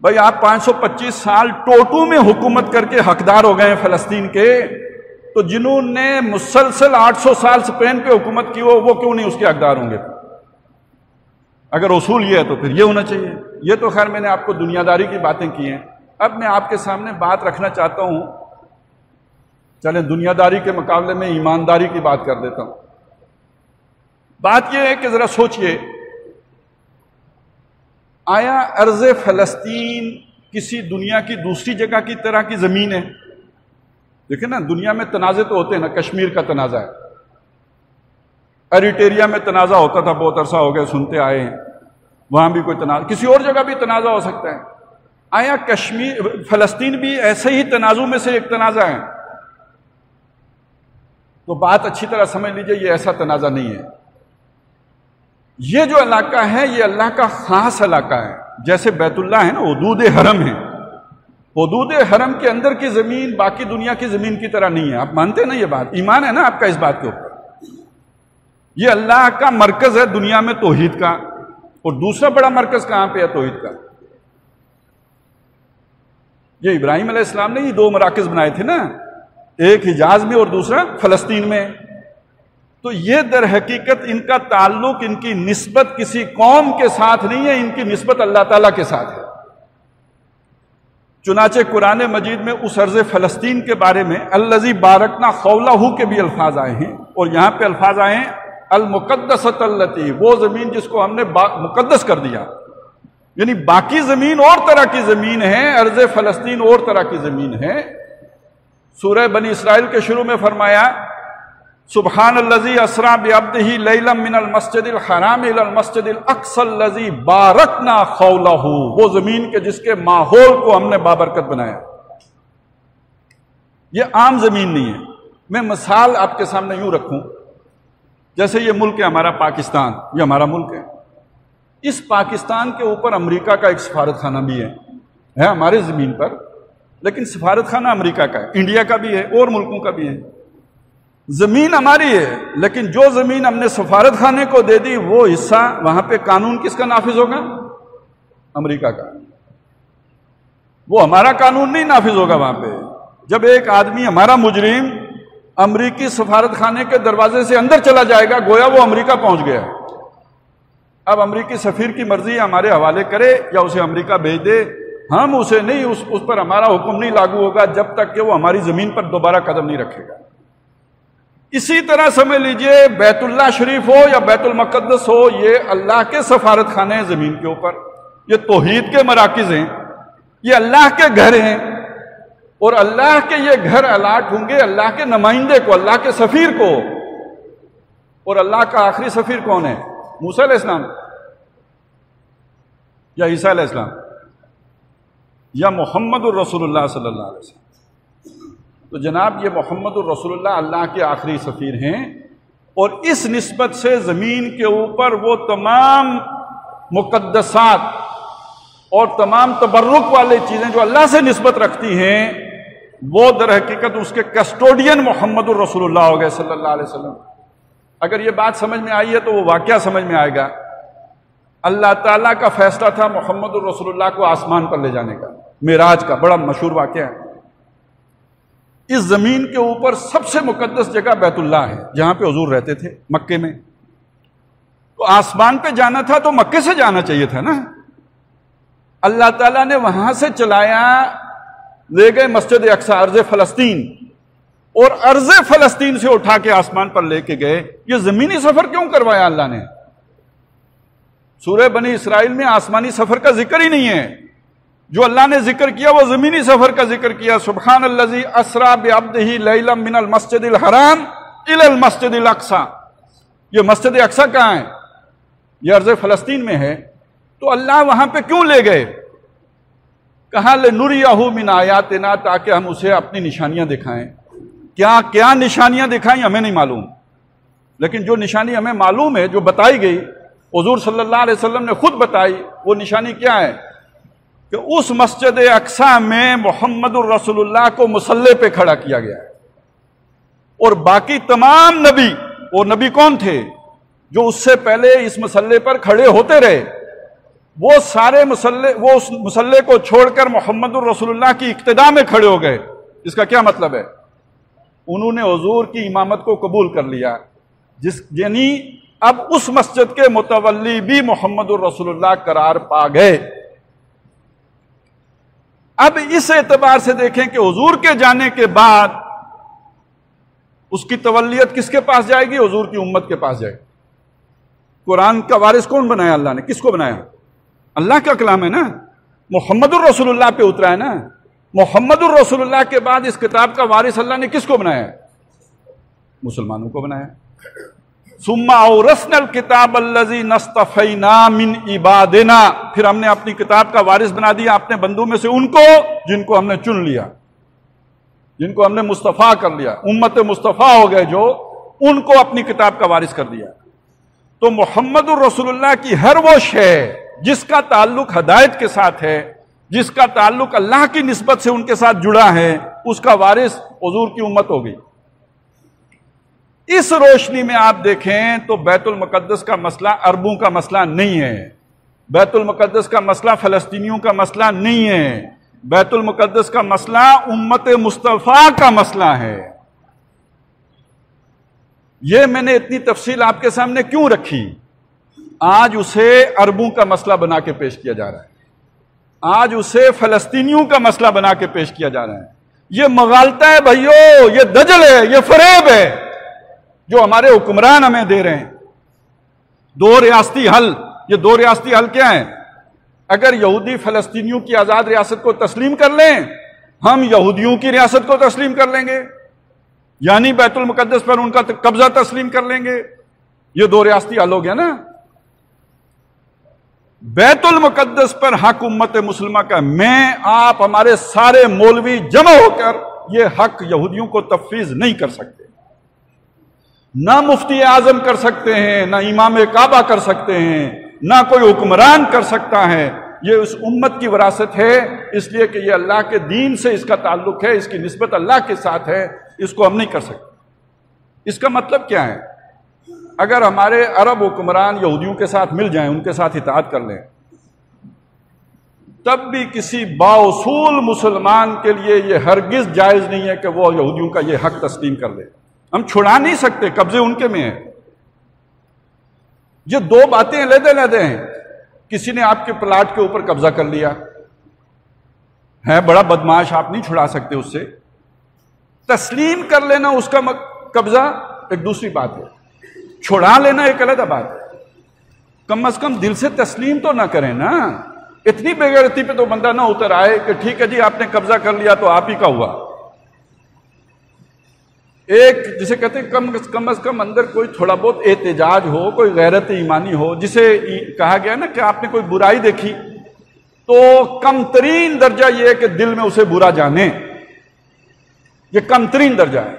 بھائی۔ آپ 525 سال ٹوٹو میں حکومت کر کے حقدار ہو گئے ہیں فلسطین کے، تو جنہوں نے مسلسل 800 سال اسپین پہ حکومت کی وہ کیوں نہیں اس کے حقدار ہوں گے؟ اگر اصول یہ ہے تو پھر یہ ہونا چاہیے۔ یہ تو خیر میں نے آپ کو دنیا داری کی باتیں کی ہیں، اب میں آپ کے سامنے بات رکھنا چاہتا ہوں، چلیں دنیا داری کے مقابلے میں ایمانداری کی بات کر دیتا ہوں۔ بات یہ ہے کہ ذرا سوچئے، آیا ارض فلسطین کسی دنیا کی دوسری جگہ کی طرح کی زمین ہے؟ دیکھیں نا، دنیا میں تنازع تو ہوتے ہیں نا، کشمیر کا تنازع ہے، ایریٹریا میں تنازع ہوتا تھا، بہت عرصہ ہو گیا سنتے آئے ہیں، وہاں بھی کوئی تنازع، کسی اور جگہ بھی تنازع ہو سکتا ہے۔ آیا فلسطین بھی ایسے ہی تنازع میں سے ایک تنازع ہے؟ تو بات اچھی طرح سمجھ لیجئے، یہ ایسا تنازع نہیں ہے۔ یہ جو علاقہ ہے یہ اللہ کا خاص علاقہ ہے، جیسے بیت اللہ ہے نا، حدود حرم ہے، حدود حرم کے اندر کی زمین باقی دنیا کی زمین کی طرح نہیں ہے. آپ مانتے ہیں نا؟ یہ بات ایمان ہے نا آپ کا اس بات کے اوپر؟ یہ اللہ کا مرکز ہے دنیا میں توحید کا. اور دوسرا بڑا مرکز کہاں پہ ہے توحید کا؟ یہ ابراہیم علیہ السلام نے یہ دو مراکز بنائے تھے نا، ایک حجاز میں اور دوسرا فلسطین میں. تو یہ در حقیقت ان کا تعلق، ان کی نسبت کسی قوم کے ساتھ نہیں ہے، ان کی نسبت اللہ تعالیٰ کے ساتھ ہے. چنانچہ قرآن مجید میں اس ارض فلسطین کے بارے میں الذی بارکنا حولہ کے بھی الفاظ آئے ہیں، اور یہاں پہ الفاظ آئے ہیں المقدسۃ التی، وہ زمین جس کو ہم نے مقدس کر دیا. یعنی باقی زمین اور طرح کی زمین ہے، ارض فلسطین اور طرح کی زمین ہے. سورہ بنی اسرائیل کے شروع میں فرمایا سبحان الذی اسری بعبدہ لیلا من المسجد الحرام الی المسجد الاقصی الذی بارکنا حولہ، وہ زمین کے جس کے ماحول کو ہم نے بابرکت بنایا. یہ عام زمین نہیں ہے. میں مثال آپ کے سامنے یوں رکھوں، جیسے یہ ملک ہے ہمارا پاکستان، یہ ہمارا ملک ہے. اس پاکستان کے اوپر امریکہ کا ایک سفارت خانہ بھی ہے ہمارے زمین پر، لیکن سفارت خانہ امریکہ کا ہے، انڈیا کا بھی ہے اور ملکوں کا بھی ہے. زمین ہماری ہے، لیکن جو زمین ہم نے سفارت خانے کو دے دی وہ حصہ وہاں پہ قانون کس کا نافذ ہوگا؟ امریکہ کا. وہ ہمارا قانون نہیں نافذ ہوگا وہاں پہ. جب ایک آدمی ہمارا مجرم امریکی سفارت خانے کے دروازے سے اندر چلا جائے گا گویا وہ امریکہ پہنچ گیا. اب امریکی سفیر کی مرضی ہمارے حوالے کرے یا اسے امریکہ بھیج دے، ہم اسے نہیں، اس پر ہمارا حکم نہیں لاگو ہوگا جب تک کہ وہ ہماری زمین پر دوبارہ قدم نہیں رکھے گا. اسی طرح سمجھ لیجئے بیت اللہ شریف ہو یا بیت المقدس ہو، یہ اللہ کے سفارت خانے ہیں زمین کے اوپر. یہ توحید کے مراکز ہیں، یہ اللہ کے گھر ہیں، اور اللہ کے یہ گھر الاٹ ہوں گے اللہ کے نمائندے کو، اللہ کے سفیر کو. اور اللہ کا آخری سفیر کون ہے؟ موسیٰ علیہ السلام یا عیسیٰ علیہ السلام یا محمد الرسول اللہ صلی اللہ علیہ وسلم؟ تو جناب یہ محمد الرسول اللہ اللہ کے آخری سفیر ہیں، اور اس نسبت سے زمین کے اوپر وہ تمام مقدسات اور تمام تبرک والی چیزیں جو اللہ سے نسبت رکھتی ہیں وہ در حقیقت اس کے کسٹوڈین محمد الرسول اللہ ہو گئے صلی اللہ علیہ وسلم. اگر یہ بات سمجھ میں آئی ہے تو وہ واقعہ سمجھ میں آئے گا. اللہ تعالیٰ کا فیصلہ تھا محمد الرسول اللہ کو آسمان پر لے جانے کا، معراج کا بڑا مشہور واقعہ ہے. اس زمین کے اوپر سب سے مقدس جگہ بیت اللہ ہے جہاں پہ حضور رہتے تھے مکے میں. تو آسمان پہ جانا تھا تو مکے سے جانا چاہیے تھا نا. اللہ تعالیٰ نے وہاں سے چلایا، لے گئے مسجد اقصی ارض فلسطین، اور ارض فلسطین سے اٹھا کے آسمان پر لے کے گئے. یہ زمینی سفر کیوں کروایا اللہ نے؟ سورہ بنی اسرائیل میں آسمانی سفر کا ذکر ہی نہیں ہے. جو اللہ نے ذکر کیا وہ زمینی سفر کا ذکر کیا. سبحان الذی اسری بعبدہ لیلا من المسجد الحرام الی المسجد الاقصی. یہ مسجد اقصی کہاں ہے؟ یہ ارض فلسطین میں ہے. تو اللہ وہاں پہ کیوں لے گئے؟ کہا لنریہ من آیاتنا، تاکہ ہم اسے اپنی نشانیاں دکھائیں. کیا نشانیاں دکھائیں ہمیں نہیں معلوم، لیکن جو نشانی ہمیں معلوم ہے، جو بتائی گئی، حضور صلی اللہ علیہ وسلم نے خود بتائی. وہ نشانی کیا ہے؟ کہ اس مسجد اقصی میں محمد الرسول اللہ کو مصلی پہ کھڑا کیا گیا ہے، اور باقی تمام نبی، وہ نبی کون تھے جو اس سے پہلے اس مصلی پر کھڑے ہوتے رہے، وہ سارے وہ اس مصلی کو چھوڑ کر محمد الرسول اللہ کی اقتداء میں کھڑے ہو گئے. اس کا کیا مطلب ہے؟ انہوں نے حضور کی امامت کو قبول کر لیا، یعنی اب اس مسجد کے متولی بھی محمد الرسول اللہ قرار پا گئے. اب اس اعتبار سے دیکھیں کہ حضور کے جانے کے بعد اس کی تولیت کس کے پاس جائے گی؟ حضور کی امت کے پاس جائے گی. قرآن کا وارث کون بنایا اللہ نے؟ کس کو بنایا؟ اللہ کا کلام ہے نا، محمد الرسول اللہ پہ اترا ہے نا. محمد الرسول اللہ کے بعد اس کتاب کا وارث اللہ نے کس کو بنایا؟ مسلمانوں کو بنایا. ثم اورثنا الکتاب الذی نصطفینا من عبادنا، پھر ہم نے اپنی کتاب کا وارث بنا دیا اپنے بندوں میں سے ان کو جن کو ہم نے چن لیا، جن کو ہم نے مصطفیٰ کر لیا، امت مصطفیٰ ہو گئے، جو ان کو اپنی کتاب کا وارث کر دیا. تو محمد الرسول اللہ کی ہر وہ شے جس کا تعلق ہدایت کے ساتھ ہے، جس کا تعلق اللہ کی نسبت سے ان کے ساتھ جڑا ہے، اس کا وارث حضور کی امت ہو گئی۔ اس روشنی میں آپ دیکھیں تو بیت المقدس کا مسئلہ عربوں کا مسئلہ نہیں ہے، بیت المقدس کا مسئلہ فلسطینیوں کا مسئلہ نہیں ہے، بیت المقدس کا مسئلہ امت مصطفیٰ کا مسئلہ ہے۔ یہ میں نے اتنی تفصیل آپ کے سامنے کیوں رکھی؟ آج اسے عربوں کا مسئلہ بنا کے پیش کیا جا رہا ہے، آج اسے فلسطینیوں کا مسئلہ بنا کے پیش کیا جا رہا ہے۔ یہ مغالطہ ہے بھائیو، یہ دجل ہے، یہ فریب ہے جو ہمارے حکمران ہمیں دے رہے ہیں۔ دو ریاستی حل، یہ دو ریاستی حل کیا ہے؟ اگر یہودی فلسطینیوں کی آزاد ریاست کو تسلیم کر لیں، ہم یہودیوں کی ریاست کو تسلیم کر لیں گے، یعنی بیت المقدس پر ان کا قبضہ تسلیم کر لیں گے۔ یہ دو ریاستی حل ہو گیا نا۔ بیت المقدس پر حق امت مسلمہ کا، میں آپ ہمارے سارے مولوی جمع ہو کر یہ حق یہودیوں کو تفویض نہیں کر سکتے، نہ مفتی اعظم کر سکتے ہیں، نہ امام کعبہ کر سکتے ہیں، نہ کوئی حکمران کر سکتا ہے۔ یہ اس امت کی وراثت ہے، اس لیے کہ یہ اللہ کے دین سے اس کا تعلق ہے، اس کی نسبت اللہ کے ساتھ ہے، اس کو ہم نہیں کر سکتے۔ اس کا مطلب کیا ہے؟ اگر ہمارے عرب حکمران یہودیوں کے ساتھ مل جائیں، ان کے ساتھ اطاعت کر لیں، تب بھی کسی بااصول مسلمان کے لیے یہ ہرگز جائز نہیں ہے کہ وہ یہودیوں کا یہ حق تسلیم کر لے۔ ہم چھڑا نہیں سکتے، قبضے ان کے میں ہے۔ یہ دو باتیں علیحدہ ہیں۔ کسی نے آپ کے پلاٹ کے اوپر قبضہ کر لیا ہے، بڑا بدماش، آپ نہیں چھڑا سکتے اس سے۔ تسلیم کر لینا اس کا قبضہ ایک دوسری بات ہے، چھڑا لینا ایک علیحدہ بات ہے۔ کم از کم دل سے تسلیم تو نہ کریں نا، اتنی بے غیرتی پہ تو بندہ نہ اتر آئے کہ ٹھیک ہے جی آپ نے قبضہ کر لیا تو آپ ہی کا ہوا۔ ایک جسے کہتے ہیں کم از کم اندر کوئی تھوڑا بہت احتجاج ہو، کوئی غیرت ایمانی ہو، جسے کہا گیا نا کہ آپ نے کوئی برائی دیکھی تو کم ترین درجہ یہ ہے کہ دل میں اسے برا جانے، یہ کم ترین درجہ ہے۔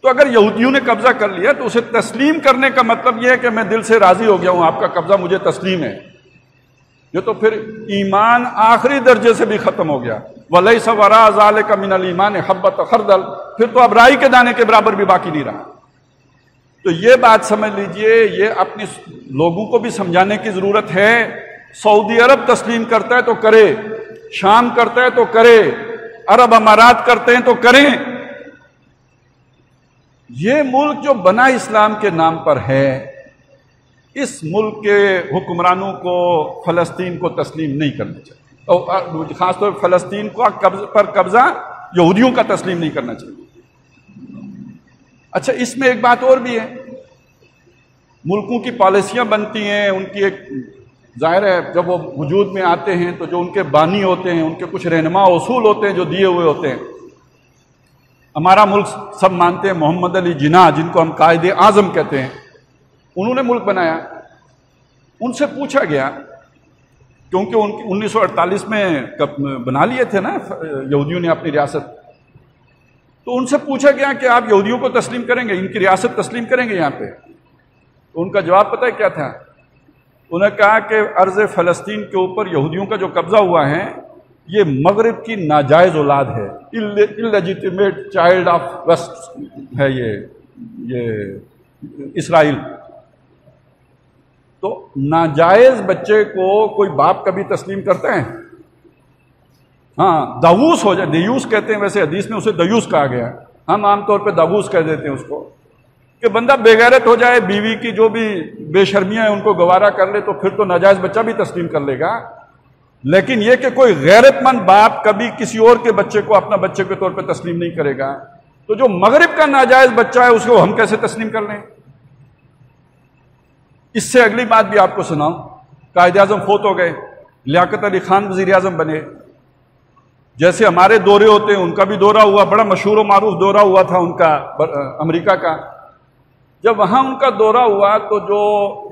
تو اگر یہودیوں نے قبضہ کر لیا تو اسے تسلیم کرنے کا مطلب یہ ہے کہ میں دل سے راضی ہو گیا ہوں، آپ کا قبضہ مجھے تسلیم ہے۔ یہ تو پھر ایمان آخری درجے سے بھی ختم ہو گیا۔ وَلَيْسَ وَرَاءَ ذَلِكَ مِنَ الْإِيمَانِ حَبَّةُ خَرْدَلٍ، پھر تو اب رائی کے دانے کے برابر بھی باقی نہیں رہا۔ تو یہ بات سمجھ لیجئے، یہ اپنی لوگوں کو بھی سمجھانے کی ضرورت ہے۔ سعودی عرب تسلیم کرتا ہے تو کرے، شام کرتا ہے تو کرے، عرب امارات کرتے ہیں تو کریں۔ یہ ملک جو بنا اسلام کے نام پر ہے، اس ملک کے حکمرانوں کو فلسطین کو تسلیم نہیں کرنا چاہیے، اور خاص طور پر فلسطین کو پر قبضہ یہودیوں کا تسلیم نہیں کرنا چاہیے۔ اچھا، اس میں ایک بات اور بھی ہے، ملکوں کی پالیسیاں بنتی ہیں، ان کی ایک ظاہر ہے جب وہ وجود میں آتے ہیں تو جو ان کے بانی ہوتے ہیں، ان کے کچھ رہنما اصول ہوتے ہیں جو دیے ہوئے ہوتے ہیں۔ ہمارا ملک سب مانتے ہیں محمد علی جناح، جن کو ہم قائد اعظم کہتے ہیں، انہوں نے ملک بنایا۔ ان سے پوچھا گیا، کیونکہ 1948 میں بنا لیے تھے نا یہودیوں نے اپنی ریاست، تو ان سے پوچھا گیا کہ آپ یہودیوں کو تسلیم کریں گے، ان کی ریاست تسلیم کریں گے یہاں پہ؟ تو ان کا جواب پتہ ہے کیا تھا؟ انہوں نے کہا کہ ارض فلسطین کے اوپر یہودیوں کا جو قبضہ ہوا ہے یہ مغرب کی ناجائز اولاد ہے، illegitimate child of west ہے یہ اسرائیل۔ تو ناجائز بچے کو کوئی باپ کبھی تسلیم کرتا ہے؟ ہاں، داووس ہو جائے، دیوس کہتے ہیں، ویسے حدیث میں اسے دیوس کہا گیا، ہم عام طور پہ داووس کہہ دیتے ہیں اس کو، کہ بندہ بے غیرت ہو جائے، بیوی کی جو بھی بے شرمیاں ہیں ان کو گوارا کر لے، تو پھر تو ناجائز بچہ بھی تسلیم کر لے گا۔ لیکن یہ کہ کوئی غیرت مند باپ کبھی کسی اور کے بچے کو اپنا بچے کے طور پہ تسلیم نہیں کرے گا، تو جو مغرب کا ناجائز بچہ ہے اس کو ہم کیسے تسلیم کر لیں؟ اس سے اگلی بات بھی آپ کو سناؤں، قائد اعظم فوت ہو گئے، لیاقت علی خان وزیر اعظم بنے۔ جیسے ہمارے دورے ہوتے ہیں ان کا بھی دورہ ہوا، بڑا مشہور و معروف دورہ ہوا تھا ان کا امریکہ کا۔ جب وہاں ان کا دورہ ہوا تو جو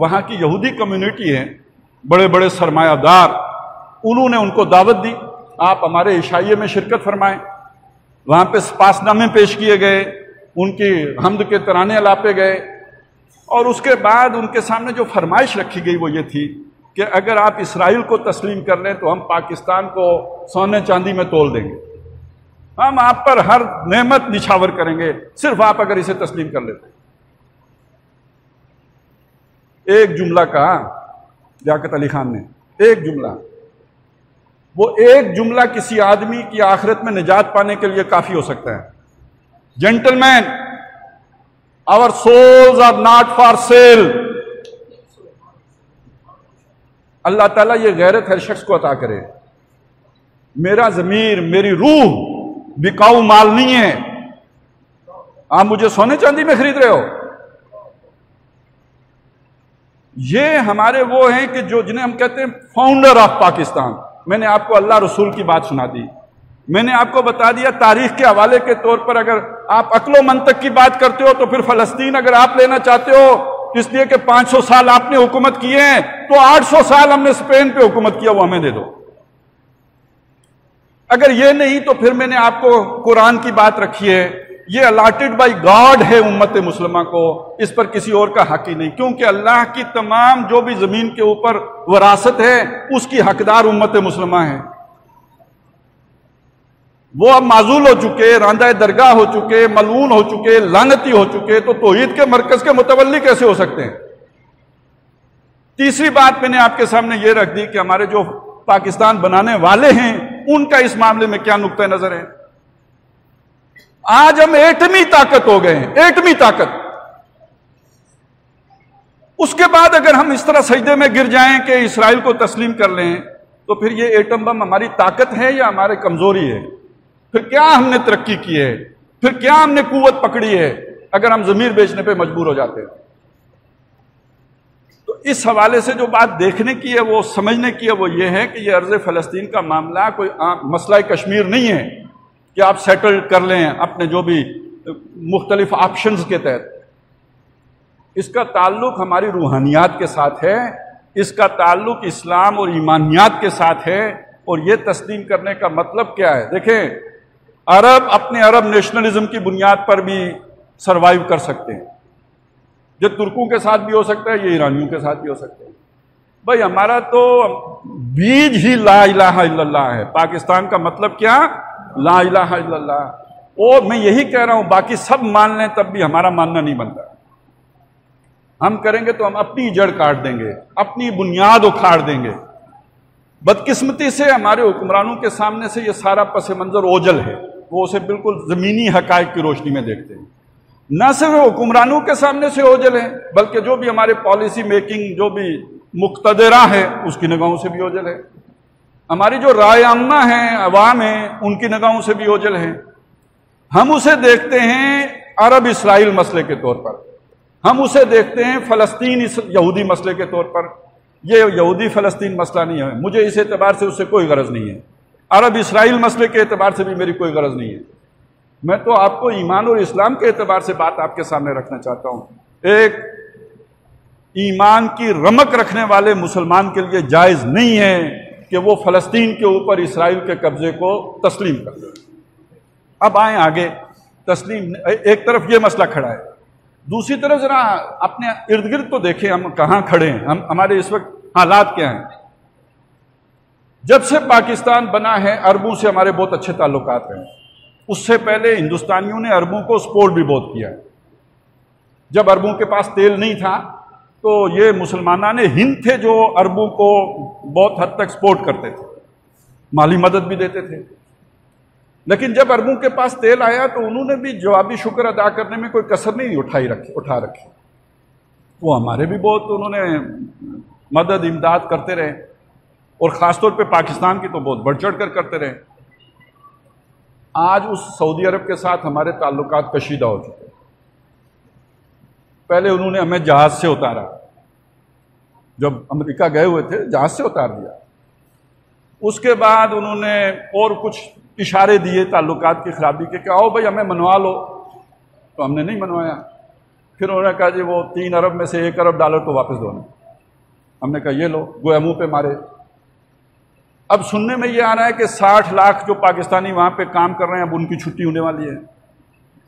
وہاں کی یہودی کمیونٹی ہے، بڑے بڑے سرمایہ دار، انہوں نے ان کو دعوت دی، آپ ہمارے عشائیے میں شرکت فرمائیں۔ وہاں پہ سپاس نامے پیش کیے گئے، ان کی حمد کے ترانے الاپے گئے، اور اس کے بعد ان کے سامنے جو فرمائش رکھی گئی وہ یہ تھی کہ اگر آپ اسرائیل کو تسلیم کر لیں تو ہم پاکستان کو سونے چاندی میں تول دیں گے، ہم آپ پر ہر نعمت نچھاور کریں گے صرف آپ اگر اسے تسلیم کر لیتے۔ ایک جملہ کہا لیاقت علی خان نے، ایک جملہ، وہ ایک جملہ کسی آدمی کی آخرت میں نجات پانے کے لیے کافی ہو سکتا ہے۔ Gentleman, our souls are not for sale۔ Allah تعالیٰ یہ غیرت ہر شخص کو عطا کرے۔ میرا ضمیر، میری روح بکاؤ مال نہیں ہے۔ آپ مجھے سونے چاندی میں خرید رہے ہو؟ یہ ہمارے وہ ہیں کہ جنہیں ہم کہتے ہیں فاؤنڈر آف پاکستان۔ میں نے آپ کو اللہ رسول کی بات سنا دی، میں نے آپ کو بتا دیا تاریخ کے حوالے کے طور پر اگر آپ عقل و منطق کی بات کرتے ہو تو پھر فلسطین اگر آپ لینا چاہتے ہو اس لیے کہ 500 سال آپ نے حکومت کیے ہیں تو 800 سال ہم نے اسپین پہ حکومت کیا، وہ ہمیں دے دو۔ اگر یہ نہیں تو پھر میں نے آپ کو قرآن کی بات رکھی ہے، یہ الاٹڈ بائی گاڈ ہے امت مسلمہ کو، اس پر کسی اور کا حق ہی نہیں، کیونکہ اللہ کی تمام جو بھی زمین کے اوپر وراثت ہے اس کی حقدار امت مسلمہ ہے۔ وہ اب معزول ہو چکے، راندہ درگاہ ہو چکے، ملعون ہو چکے، لعنتی ہو چکے، تو توحید کے مرکز کے متولی کیسے ہو سکتے ہیں؟ تیسری بات میں نے آپ کے سامنے یہ رکھ دی کہ ہمارے جو پاکستان بنانے والے ہیں ان کا اس معاملے میں کیا نقطہ نظر ہے۔ آج ہم ایٹمی طاقت ہو گئے ہیں، ایٹمی طاقت۔ اس کے بعد اگر ہم اس طرح سجدے میں گر جائیں کہ اسرائیل کو تسلیم کر لیں تو پھر یہ ایٹم بم ہماری طاقت ہے یا ہماری کمزوری ہے؟ پھر کیا ہم نے ترقی کی ہے؟ پھر کیا ہم نے قوت پکڑی ہے اگر ہم ضمیر بیچنے پہ مجبور ہو جاتے ہیں؟ تو اس حوالے سے جو بات دیکھنے کی ہے، وہ سمجھنے کی ہے، وہ یہ ہے کہ یہ ارض فلسطین کا معاملہ کوئی مسئلہ کشمیر نہیں ہے کہ آپ سیٹل کر لیں اپنے جو بھی مختلف آپشنز کے تحت۔ اس کا تعلق ہماری روحانیات کے ساتھ ہے، اس کا تعلق اسلام اور ایمانیات کے ساتھ ہے، اور یہ تسلیم کرنے کا مطلب کیا ہے؟ دیکھیں، عرب اپنے عرب نیشنلزم کی بنیاد پر بھی سروائیو کر سکتے ہیں، جو ترکوں کے ساتھ بھی ہو سکتا ہے، یہ ایرانیوں کے ساتھ بھی ہو سکتا ہے۔ بھائی ہمارا تو بیج ہی لا الہ الا اللہ ہے۔ پاکستان کا مطلب کیا؟ لا الہ الا اللہ۔ اور میں یہی کہہ رہا ہوں باقی سب مان لیں تب بھی ہمارا ماننا نہیں بنتا۔ ہم کریں گے تو ہم اپنی جڑ کاٹ دیں گے، اپنی بنیاد اکھاڑ دیں گے۔ بدقسمتی سے ہمارے حکمرانوں کے سامنے سے یہ سارا پس منظر اوجل ہے، وہ اسے بالکل زمینی حقائق کی روشنی میں دیکھتے ہیں۔ نہ صرف حکمرانوں کے سامنے سے اوجل ہے بلکہ جو بھی ہمارے پالیسی میکنگ جو بھی مقتدرہ ہے اس کی نگاہوں سے بھی اوجل ہے، ہماری جو رائے عامہ ہیں، عوام ہیں، ان کی نگاہوں سے بھی اوجل ہے۔ ہم اسے دیکھتے ہیں عرب اسرائیل مسئلے کے طور پر، ہم اسے دیکھتے ہیں فلسطین یہودی مسئلے کے طور پر۔ یہ یہودی فلسطین مسئلہ نہیں ہے، مجھے اس اعتبار سے اس سے کوئی غرض نہیں ہے، عرب اسرائیل مسئلے کے اعتبار سے بھی میری کوئی غرض نہیں ہے۔ میں تو آپ کو ایمان اور اسلام کے اعتبار سے بات آپ کے سامنے رکھنا چاہتا ہوں۔ ایک ایمان کی رمق رکھنے والے مسلمان کے لیے جائز نہیں ہے کہ وہ فلسطین کے اوپر اسرائیل کے قبضے کو تسلیم کر دے۔ اب آئیں آگے، تسلیم ایک طرف یہ مسئلہ کھڑا ہے، دوسری طرف ذرا اپنے ارد گرد تو دیکھیں ہم کہاں کھڑے ہیں، ہمارے اس وقت حالات کیا ہیں۔ جب سے پاکستان بنا ہے عربوں سے ہمارے بہت اچھے تعلقات ہیں، اس سے پہلے ہندوستانیوں نے عربوں کو سپورٹ بھی بہت کیا ہے۔ جب عربوں کے پاس تیل نہیں تھا تو یہ مسلمانان ہند تھے جو عربوں کو بہت حد تک سپورٹ کرتے تھے، مالی مدد بھی دیتے تھے۔ لیکن جب عربوں کے پاس تیل آیا تو انہوں نے بھی جوابی شکر ادا کرنے میں کوئی کسر نہیں اٹھا رکھی، وہ ہمارے بھی بہت انہوں نے مدد امداد کرتے رہے، اور خاص طور پہ پاکستان کی تو بہت بڑھ چڑھ کر کرتے رہے۔ آج اس سعودی عرب کے ساتھ ہمارے تعلقات کشیدہ ہو چکے۔ پہلے انہوں نے ہمیں جہاز سے اتارا، جب امریکہ گئے ہوئے تھے جہاز سے اتار دیا۔ اس کے بعد انہوں نے اور کچھ اشارے دیے تعلقات کی خرابی کے کہ آؤ بھائی ہمیں منوا لو، تو ہم نے نہیں منوایا۔ پھر انہوں نے کہا جی وہ 3 ارب میں سے 1 ارب ڈالر تو واپس دو۔ ہم نے کہا یہ لو، گویا منہ پہ مارے۔ اب سننے میں یہ آ رہا ہے کہ 60 لاکھ جو پاکستانی وہاں پہ کام کر رہے ہیں اب ان کی چھٹی ہونے والی ہے۔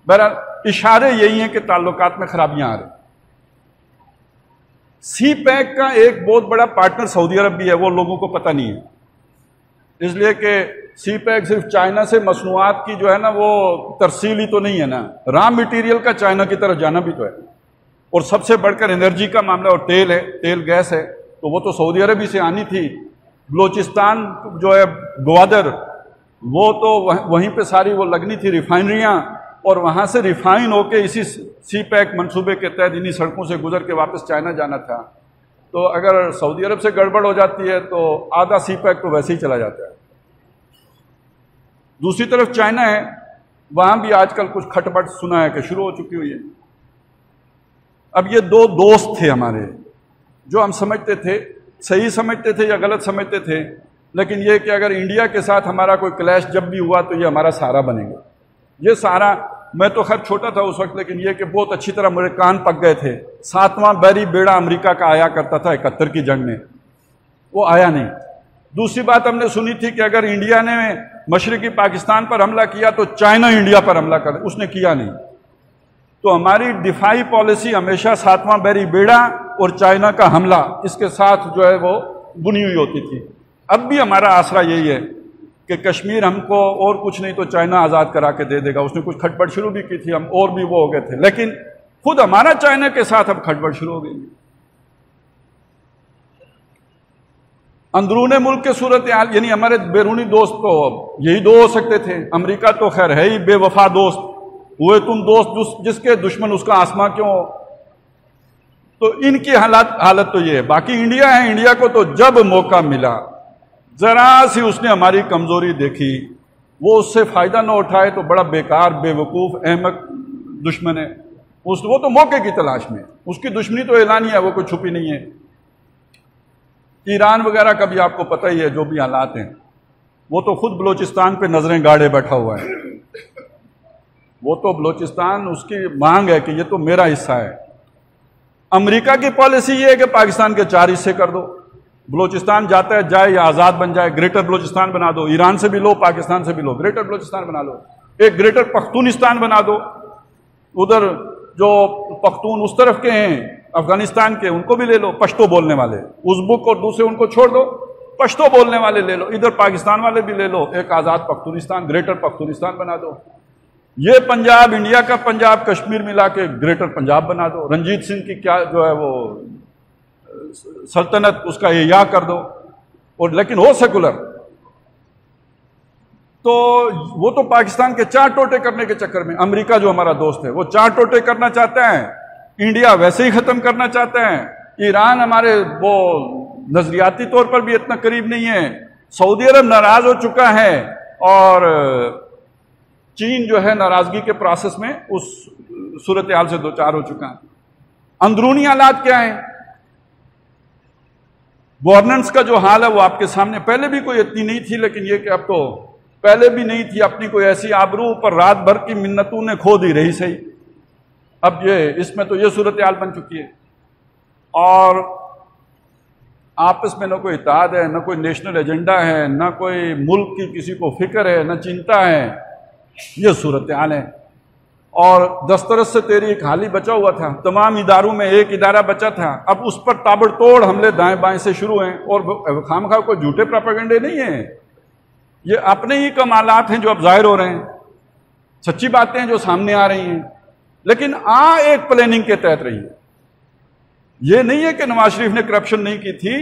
بہرحال اشارے یہی ہیں کہ تعلقات میں خرابیاں آ رہی ہیں۔ سی پیک کا ایک بہت بڑا پارٹنر سعودی عرب بھی ہے، وہ لوگوں کو پتہ نہیں ہے، اس لیے کہ سی پیک صرف چائنا سے مصنوعات کی جو ہے نا وہ ترسیل ہی تو نہیں ہے نا، را مٹیریل کا چائنا کی طرف جانا بھی تو ہے، اور سب سے بڑھ کر انرجی کا معاملہ اور تیل ہے، تیل گیس ہے، تو وہ تو سعودی عرب ہی سے آنی تھی۔ بلوچستان جو ہے گوادر، وہ تو وہیں پہ ساری وہ لگنی تھی ریفائنریاں، اور وہاں سے ریفائن ہو کے اسی سی پیک منصوبے کے تحت انہی سڑکوں سے گزر کے واپس چائنا جانا تھا۔ تو اگر سعودی عرب سے گڑبڑ ہو جاتی ہے تو آدھا سی پیک تو ویسے ہی چلا جاتا ہے۔ دوسری طرف چائنا ہے، وہاں بھی آج کل کچھ کھٹ پٹ سنا ہے کہ شروع ہو چکی ہوئی ہے۔ اب یہ دو دوست تھے ہمارے، جو ہم سمجھتے تھے، صحیح سمجھتے تھے یا غلط سمجھتے تھے، لیکن یہ کہ اگر انڈیا کے ساتھ ہمارا کوئی کلیش جب بھی ہوا تو یہ ہمارا سہارا بنے گا۔ یہ سہارا، میں تو خیر چھوٹا تھا اس وقت، لیکن یہ کہ بہت اچھی طرح میرے کان پک گئے تھے۔ 7واں بحری بیڑا امریکہ کا آیا کرتا تھا 71 کی جنگ میں، وہ آیا نہیں۔ دوسری بات ہم نے سنی تھی کہ اگر انڈیا نے مشرقی پاکستان پر حملہ کیا تو چائنا انڈیا پر حملہ کر، اس نے کیا نہیں۔ تو ہماری دفاعی پالیسی ہمیشہ 7واں بحری بیڑا اور چائنا کا حملہ، اس کے ساتھ جو ہے وہ بنی ہوئی ہوتی تھی۔ اب بھی ہمارا آسرا یہی ہے کہ کشمیر ہم کو اور کچھ نہیں تو چائنا آزاد کرا کے دے دے گا۔ اس نے کچھ کھٹپٹ شروع بھی کی تھی، ہم اور بھی وہ ہو گئے تھے، لیکن خود ہمارا چائنا کے ساتھ اب کھٹپٹ شروع ہو گئی۔ اندرون ملک کے صورتحال، یعنی ہمارے بیرونی دوست تو یہی دو ہو سکتے تھے۔ امریکہ تو خیر ہے ہی بے وفا دوست، ہوئے تم دوست جس کے دشمن اس کا آسماں کیوں ہو۔ تو ان کی حالت تو یہ ہے۔ باقی انڈیا ہے، انڈیا کو تو جب موقع ملا، ذرا سی اس نے ہماری کمزوری دیکھی، وہ اس سے فائدہ نہ اٹھائے تو بڑا بیکار بے وقوف احمق دشمن ہے۔ وہ تو موقع کی تلاش میں، اس کی دشمنی تو اعلانی ہے، وہ کوئی چھپی نہیں ہے۔ ایران وغیرہ کا بھی آپ کو پتہ ہی ہے جو بھی حالات ہیں، وہ تو خود بلوچستان پہ نظریں گاڑے بیٹھا ہوا ہے۔ وہ تو بلوچستان، اس کی مانگ ہے کہ یہ تو میرا حصہ ہے۔ امریکہ کی پالیسی یہ ہے کہ پاکستان کے 4 حصے کر دو، بلوچستان جاتا ہے جائے یا آزاد بن جائے، گریٹر بلوچستان بنا دو، ایران سے بھی لو پاکستان سے بھی لو، گریٹر بلوچستان بنا لو، ایک گریٹر پختونستان بنا دو، ادھر جو پختون اس طرف کے ہیں افغانستان کے ان کو بھی لے لو، پشتو بولنے والے، ازبک اور دوسرے ان کو چھوڑ دو، پشتو بولنے والے لے لو، ادھر پاکستان والے بھی لے لو، ایک آزاد پختونستان گریٹر پختونستان بنا دو۔ یہ پنجاب، انڈیا کا پنجاب کشمیر ملا کے گریٹر پنجاب بنا دو، رنجیت سنگھ کی کیا جو ہے وہ سلطنت، اس کا یہ کر دو، اور لیکن ہو سیکولر۔ تو وہ تو پاکستان کے 4 ٹوٹے کرنے کے چکر میں، امریکہ جو ہمارا دوست ہے وہ 4 ٹوٹے کرنا چاہتا ہے، انڈیا ویسے ہی ختم کرنا چاہتا ہے، ایران ہمارے وہ نظریاتی طور پر بھی اتنا قریب نہیں ہے، سعودی عرب ناراض ہو چکا ہے، اور چین جو ہے ناراضگی کے پروسیس میں اس صورتحال سے دوچار ہو چکا ہے۔ اندرونی حالات کیا ہیں؟ گورننس کا جو حال ہے وہ آپ کے سامنے، پہلے بھی کوئی اتنی نہیں تھی، لیکن یہ کہ اب تو پہلے بھی نہیں تھی، اپنی کوئی ایسی آبرو پر رات بھر کی منتوں نے کھو دی رہی صحیح، اب یہ اس میں تو یہ صورتحال بن چکی ہے، اور آپس میں نہ کوئی اتحاد ہے، نہ کوئی نیشنل ایجنڈا ہے، نہ کوئی ملک کی کسی کو فکر ہے، نہ چنتا ہے، یہ صورتحال ہے۔ اور دسترس سے تیری ایک حالی بچا ہوا تھا، تمام اداروں میں ایک ادارہ بچا تھا، اب اس پر تابڑ توڑ حملے دائیں بائیں سے شروع ہیں، اور خامخواہ کوئی جھوٹے پروپیگنڈے نہیں ہیں، یہ اپنے ہی کمالات ہیں جو اب ظاہر ہو رہے ہیں، سچی باتیں ہیں جو سامنے آ رہی ہیں، لیکن ایک پلاننگ کے تحت رہی ہے۔ یہ نہیں ہے کہ نواز شریف نے کرپشن نہیں کی تھی،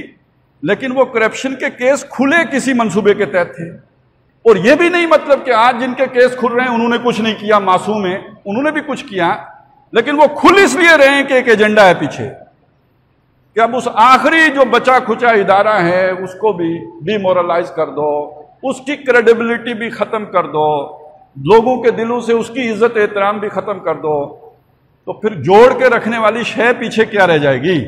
لیکن وہ کرپشن کے کیس کھلے کسی منصوبے کے تحت تھے، اور یہ بھی نہیں مطلب کہ آج جن کے کیس کھل رہے ہیں انہوں نے کچھ نہیں کیا، معصوم ہیں، انہوں نے بھی کچھ کیا، لیکن وہ کھل اس لیے رہے ہیں کہ ایک ایجنڈا ہے پیچھے، کہ اب اس آخری جو بچا کھچا ادارہ ہے اس کو بھی ڈی مورلائز کر دو، اس کی کریڈیبلٹی بھی ختم کر دو، لوگوں کے دلوں سے اس کی عزت احترام بھی ختم کر دو، تو پھر جوڑ کے رکھنے والی شے پیچھے کیا رہ جائے گی؟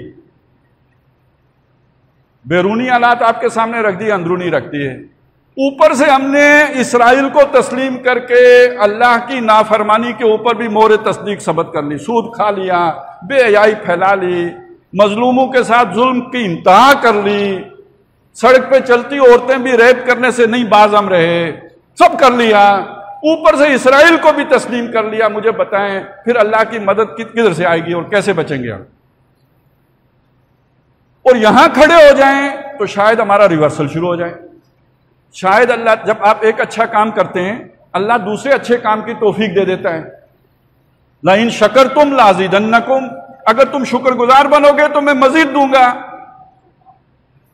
بیرونی حالات آپ کے سامنے رکھ دی، اندرونی رکھ دی ہے۔ اوپر سے ہم نے اسرائیل کو تسلیم کر کے اللہ کی نافرمانی کے اوپر بھی مہر تصدیق ثبت کر لی، سود کھا لیا، بے حیائی پھیلا لی، مظلوموں کے ساتھ ظلم کی انتہا کر لی، سڑک پہ چلتی عورتیں بھی ریپ کرنے سے نہیں باز ہم رہے، سب کر لیا، اوپر سے اسرائیل کو بھی تسلیم کر لیا۔ مجھے بتائیں پھر اللہ کی مدد کدھر سے آئے گی اور کیسے بچیں گے ہم؟ اور یہاں کھڑے ہو جائیں تو شاید ہمارا ریورسل شروع ہو جائے. شاید اللہ جب آپ ایک اچھا کام کرتے ہیں اللہ دوسرے اچھے کام کی توفیق دے دیتا ہے. لَإِن شَكَرْتُمْ لَأَزِيدَنَّكُمْ، اگر تم شکر گزار بنو گے تو میں مزید دوں گا.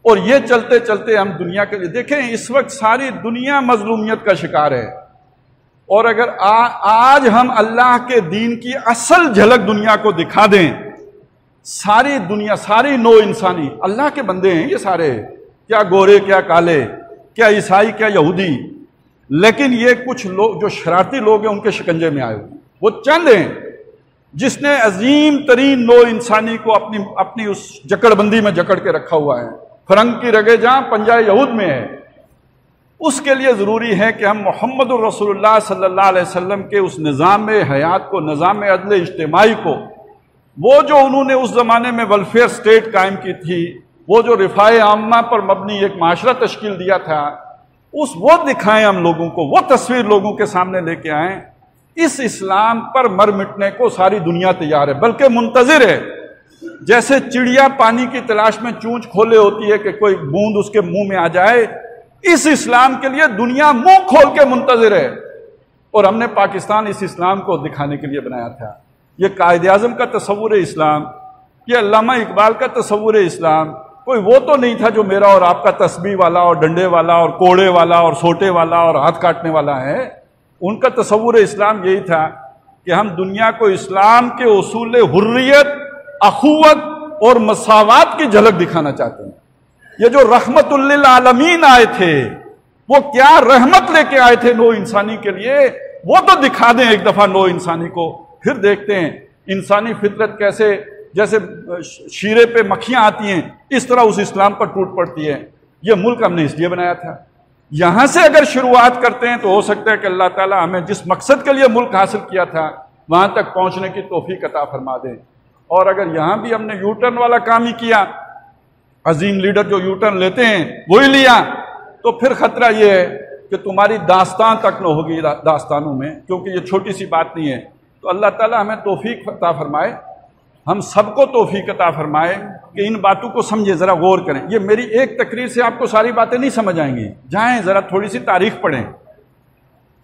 اور یہ چلتے چلتے ہم دنیا کے لیے دیکھیں، اس وقت ساری دنیا مظلومیت کا شکار ہے. اور اگر آج ہم اللہ کے دین کی اصل جھلک دنیا کو دکھا دیں، ساری دنیا، ساری نو انسانی اللہ کے بندے ہیں یہ سارے، کیا گورے کیا کالے، کیا عیسائی کیا یہودی، لیکن یہ کچھ لوگ جو شرارتی لوگ ہیں ان کے شکنجے میں آئے ہوئے. وہ چند ہیں جس نے عظیم ترین نو انسانی کو اپنی اس جکڑ بندی میں جکڑ کے رکھا ہوا ہے. فرنگ کی رگیں جہاں پنجہ یہود میں ہے. اس کے لیے ضروری ہے کہ ہم محمد الرسول اللہ صلی اللہ علیہ وسلم کے اس نظام حیات کو، نظام عدل اجتماعی کو، وہ جو انہوں نے اس زمانے میں ویلفیئر سٹیٹ قائم کی تھی، وہ جو رفاہ عامہ پر مبنی ایک معاشرہ تشکیل دیا تھا، وہ دکھائیں ہم لوگوں کو، وہ تصویر لوگوں کے سامنے لے کے آئیں. اس اسلام پر مر مٹنے کو ساری دنیا تیار ہے، بلکہ منتظر ہے. جیسے چڑیا پانی کی تلاش میں چونچ کھولے ہوتی ہے کہ کوئی بوند اس کے منہ میں آ جائے، اس اسلام کے لیے دنیا منہ کھول کے منتظر ہے. اور ہم نے پاکستان اس اسلام کو دکھانے کے لیے بنایا تھا. یہ قائد اعظم کا تصور اسلام، یہ علامہ اقبال کا تصور اسلام کوئی وہ تو نہیں تھا جو میرا اور آپ کا تسبیح والا اور ڈنڈے والا اور کوڑے والا اور سوٹے والا اور ہاتھ کاٹنے والا ہے. ان کا تصور اسلام یہی تھا کہ ہم دنیا کو اسلام کے اصول حریت، اخوت اور مساوات کی جھلک دکھانا چاہتے ہیں. یہ جو رحمت للعالمین آئے تھے، وہ کیا رحمت لے کے آئے تھے نو انسانی کے لیے، وہ تو دکھا دیں ایک دفعہ نو انسانی کو. پھر دیکھتے ہیں انسانی فطرت کیسے، جیسے شیرے پہ مکھیاں آتی ہیں اس طرح اس اسلام پر ٹوٹ پڑتی ہے. یہ ملک ہم نے اس لیے بنایا تھا. یہاں سے اگر شروعات کرتے ہیں تو ہو سکتا ہے کہ اللہ تعالیٰ ہمیں جس مقصد کے لیے ملک حاصل کیا تھا وہاں تک پہنچنے کی توفیق عطا فرما دیں. اور اگر یہاں بھی ہم نے یو ٹرن والا کام ہی کیا، عظیم لیڈر جو یو ٹرن لیتے ہیں وہی لیا، تو پھر خطرہ یہ ہے کہ تمہاری داستان تک نہ ہوگی داستانوں میں، کیونکہ یہ چھوٹی سی بات نہیں ہے. تو اللہ تعالیٰ ہمیں توفیق عطا فرمائے، ہم سب کو توفیق عطا فرمائے کہ ان باتوں کو سمجھے، ذرا غور کریں. یہ میری ایک تقریر سے آپ کو ساری باتیں نہیں سمجھ آئیں گی. جائیں ذرا تھوڑی سی تاریخ پڑھیں،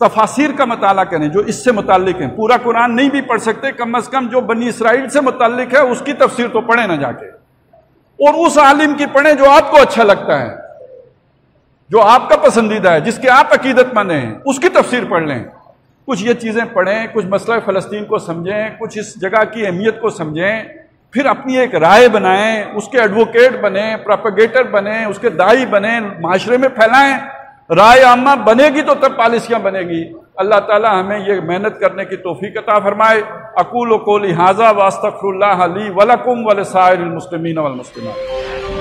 تفاسیر کا مطالعہ کریں جو اس سے متعلق ہیں. پورا قرآن نہیں بھی پڑھ سکتے، کم از کم جو بنی اسرائیل سے متعلق ہے اس کی تفسیر تو پڑھیں نہ جا کے، اور اس عالم کی پڑھیں جو آپ کو اچھا لگتا ہے، جو آپ کا پسندیدہ ہے، جس کے آپ عقیدت مند ہیں، اس کی تفسیر پڑھ لیں. کچھ یہ چیزیں پڑھیں، کچھ مسئلہ فلسطین کو سمجھیں، کچھ اس جگہ کی اہمیت کو سمجھیں، پھر اپنی ایک رائے بنائیں، اس کے ایڈوکیٹ بنیں، پروپیگیٹر بنیں، اس کے داعی بنیں، معاشرے میں پھیلائیں. رائے عامہ بنے گی تو تب پالیسیاں بنے گی. اللہ تعالی ہمیں یہ محنت کرنے کی توفیق عطا فرمائے. اقول قولی ھذا واستغفر اللہ لی ولکم ولسائر المسلمین والمسلمات.